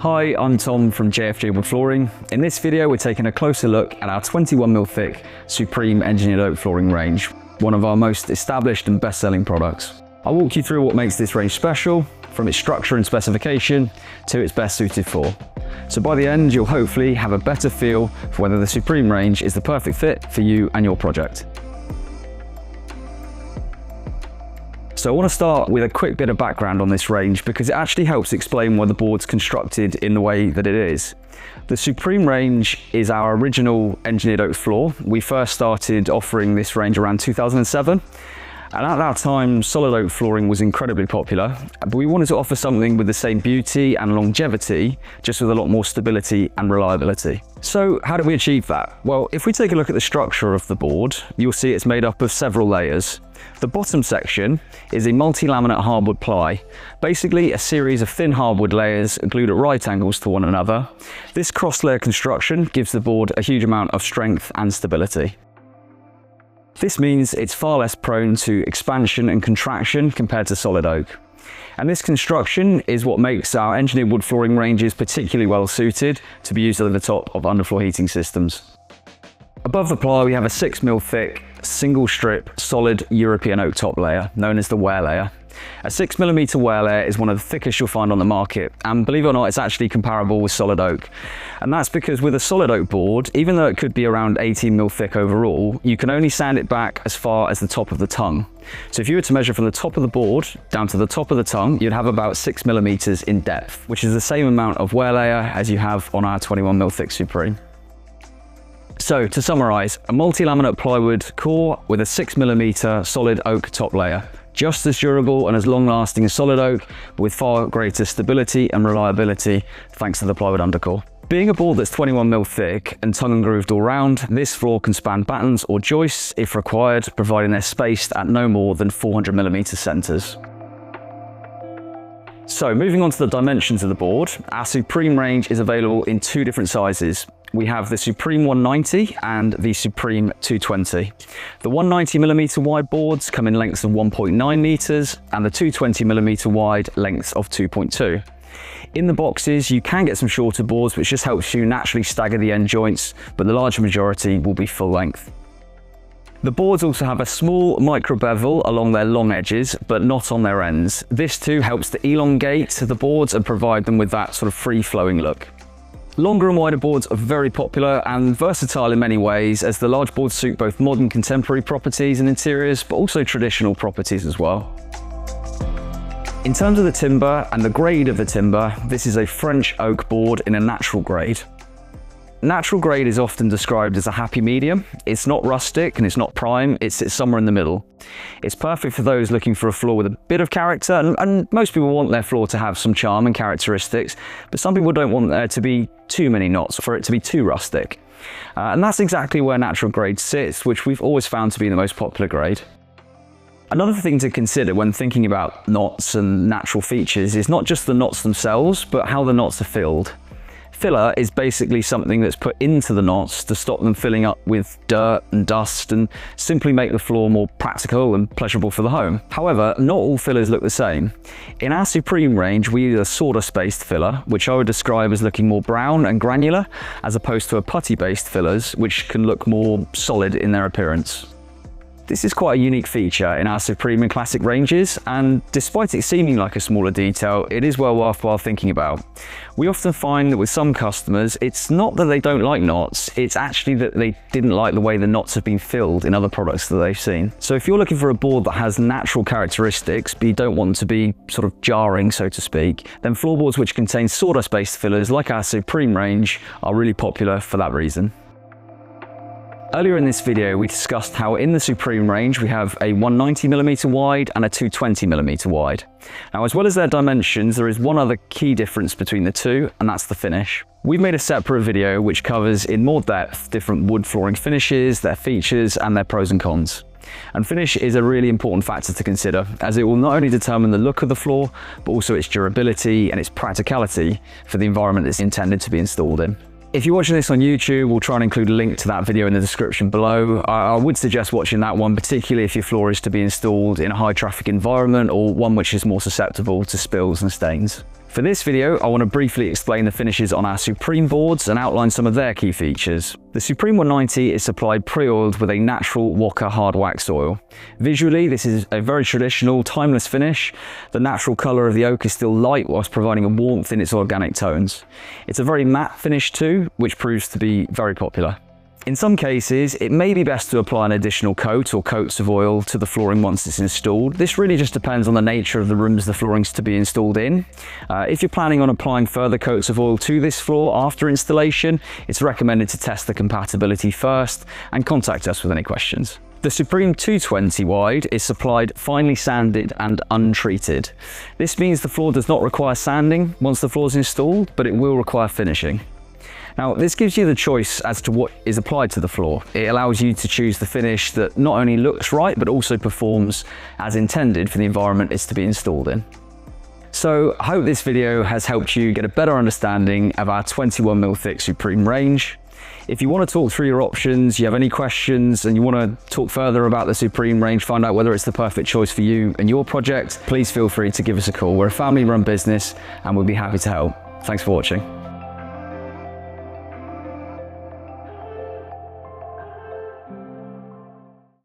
Hi, I'm Tom from JFJ Wood Flooring. In this video, we're taking a closer look at our 21mm thick Supreme engineered oak flooring range, one of our most established and best-selling products. I'll walk you through what makes this range special, from its structure and specification to its best suited for. So by the end, you'll hopefully have a better feel for whether the Supreme range is the perfect fit for you and your project. So I want to start with a quick bit of background on this range because it actually helps explain why the board's constructed in the way that it is. The Supreme range is our original engineered oak floor. We first started offering this range around 2007. And at that time, solid oak flooring was incredibly popular, but we wanted to offer something with the same beauty and longevity, just with a lot more stability and reliability. So how did we achieve that? Well, if we take a look at the structure of the board, you'll see it's made up of several layers. The bottom section is a multi-laminate hardwood ply, basically a series of thin hardwood layers glued at right angles to one another. This cross-layer construction gives the board a huge amount of strength and stability. This means it's far less prone to expansion and contraction compared to solid oak. And this construction is what makes our engineered wood flooring ranges particularly well suited to be used over the top of underfloor heating systems. Above the ply, we have a 6mm thick, single strip, solid European oak top layer, known as the wear layer. A 6mm wear layer is one of the thickest you'll find on the market, and believe it or not, it's actually comparable with solid oak. And that's because with a solid oak board, even though it could be around 18mm thick overall, you can only sand it back as far as the top of the tongue. So if you were to measure from the top of the board down to the top of the tongue, you'd have about 6mm in depth, which is the same amount of wear layer as you have on our 21mm thick Supreme. So to summarize, a multi-laminate plywood core with a 6mm solid oak top layer. Just as durable and as long-lasting as solid oak, but with far greater stability and reliability thanks to the plywood undercore. Being a board that's 21mm thick and tongue and grooved all round, this floor can span battens or joists if required, providing they're spaced at no more than 400mm centers. So moving on to the dimensions of the board, our Supreme range is available in two different sizes. We have the Supreme 190 and the Supreme 220. The 190mm wide boards come in lengths of 1.9 meters and the 220mm wide lengths of 2.2. In the boxes, you can get some shorter boards, which just helps you naturally stagger the end joints, but the larger majority will be full length. The boards also have a small micro bevel along their long edges, but not on their ends. This too helps to elongate the boards and provide them with that sort of free-flowing look. Longer and wider boards are very popular and versatile in many ways, as the large boards suit both modern contemporary properties and interiors, but also traditional properties as well. In terms of the timber and the grade of the timber, this is a French oak board in a natural grade. Natural grade is often described as a happy medium. It's not rustic and it's not prime, it sits somewhere in the middle. It's perfect for those looking for a floor with a bit of character, and most people want their floor to have some charm and characteristics, but some people don't want there to be too many knots, for it to be too rustic. And that's exactly where natural grade sits, which we've always found to be the most popular grade. Another thing to consider when thinking about knots and natural features is not just the knots themselves, but how the knots are filled. Filler is basically something that's put into the knots to stop them filling up with dirt and dust and simply make the floor more practical and pleasurable for the home. However, not all fillers look the same. In our Supreme range, we use a sawdust-based filler, which I would describe as looking more brown and granular, as opposed to a putty-based fillers, which can look more solid in their appearance. This is quite a unique feature in our Supreme and Classic ranges, and despite it seeming like a smaller detail, it is well worthwhile thinking about. We often find that with some customers, it's not that they don't like knots, it's actually that they didn't like the way the knots have been filled in other products that they've seen. So if you're looking for a board that has natural characteristics, but you don't want to be sort of jarring, so to speak, then floorboards which contain sawdust-based fillers like our Supreme range are really popular for that reason. Earlier in this video, we discussed how in the Supreme range, we have a 190mm wide and a 220mm wide. Now, as well as their dimensions, there is one other key difference between the two, and that's the finish. We've made a separate video which covers in more depth different wood flooring finishes, their features, and their pros and cons. And finish is a really important factor to consider, as it will not only determine the look of the floor, but also its durability and its practicality for the environment it's intended to be installed in. If you're watching this on YouTube, we'll try and include a link to that video in the description below. I would suggest watching that one, particularly if your floor is to be installed in a high traffic environment or one which is more susceptible to spills and stains. For this video, I want to briefly explain the finishes on our Supreme boards and outline some of their key features. The Supreme 190 is supplied pre-oiled with a natural Waka hard wax oil. Visually, this is a very traditional, timeless finish. The natural colour of the oak is still light whilst providing a warmth in its organic tones. It's a very matte finish too, which proves to be very popular. In some cases, it may be best to apply an additional coat or coats of oil to the flooring once it's installed. This really just depends on the nature of the rooms the flooring's to be installed in. If you're planning on applying further coats of oil to this floor after installation, it's recommended to test the compatibility first and contact us with any questions. The Supreme 220 wide is supplied finely sanded and untreated. This means the floor does not require sanding once the floor is installed, but it will require finishing. Now, this gives you the choice as to what is applied to the floor. It allows you to choose the finish that not only looks right, but also performs as intended for the environment it's to be installed in. So, I hope this video has helped you get a better understanding of our 21mm thick Supreme range. If you want to talk through your options, you have any questions, and you want to talk further about the Supreme range, find out whether it's the perfect choice for you and your project, please feel free to give us a call. We're a family-run business, and we'll be happy to help. Thanks for watching.